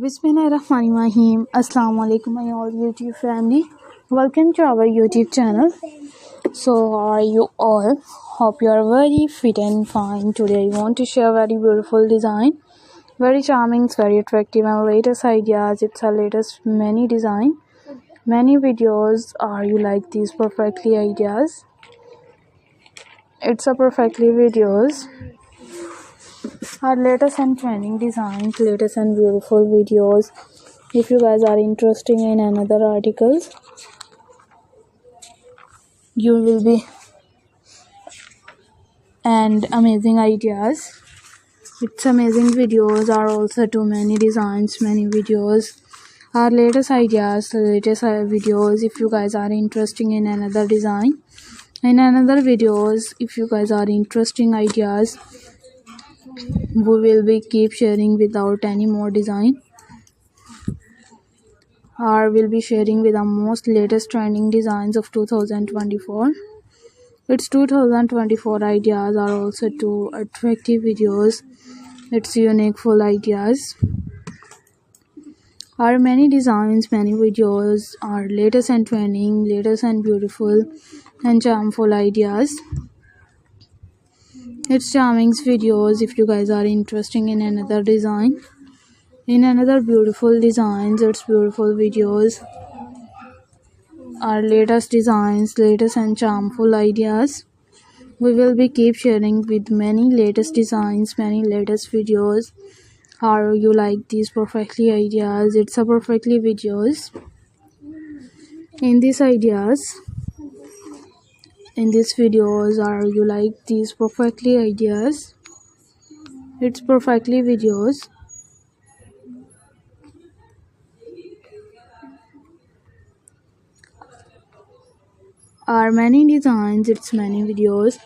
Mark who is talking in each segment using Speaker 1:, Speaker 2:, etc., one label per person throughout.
Speaker 1: Bismillahirrahmanirrahim. Assalamu alaikum my all YouTube family. Welcome to our YouTube channel. So how are you all? Hope you are very fit and fine. Today I want to share very beautiful design. Very charming, very attractive and latest ideas. It's our latest many design. Many videos. Are you like these perfectly ideas? It's a perfectly videos. Our latest and trending designs, latest and beautiful videos. If you guys are interested in another articles, you will be and amazing ideas. It's amazing videos are also too many designs, many videos. Our latest ideas, latest videos. If you guys are interested in another design, in another videos, if you guys are interesting ideas, we will be keep sharing without any more design. Or will be sharing with the most latest trending designs of 2024. Its 2024 ideas are also too attractive videos. It's unique full ideas. Our many designs, many videos are latest and trending, latest and beautiful and charmful ideas. It's charming videos. If you guys are interested in another design, in another beautiful designs, it's beautiful videos. Our latest designs, latest and charmful ideas. We will be keep sharing with many latest designs, many latest videos. How you like these perfectly ideas? It's a perfectly videos. In these ideas, in these videos, are you like these perfectly ideas? It's perfectly videos. Are many designs, it's many videos.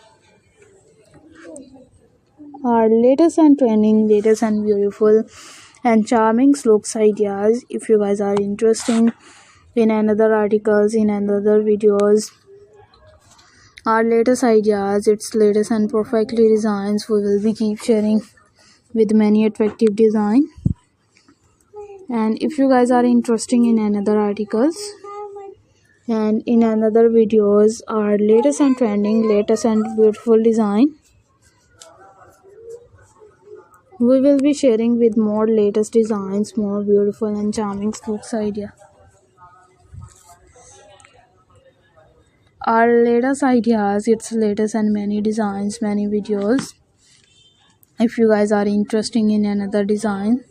Speaker 1: Our latest and trending, latest and beautiful and charming looks ideas. If you guys are interested in another articles, in another videos, our latest ideas, its latest and perfectly designs, we will be keep sharing with many attractive design. And if you guys are interested in another articles and in another videos, our latest and trending, latest and beautiful design, we will be sharing with more latest designs, more beautiful and charming looks idea. Our latest ideas, its latest and many designs, many videos. If you guys are interested in another design,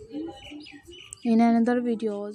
Speaker 1: in another videos.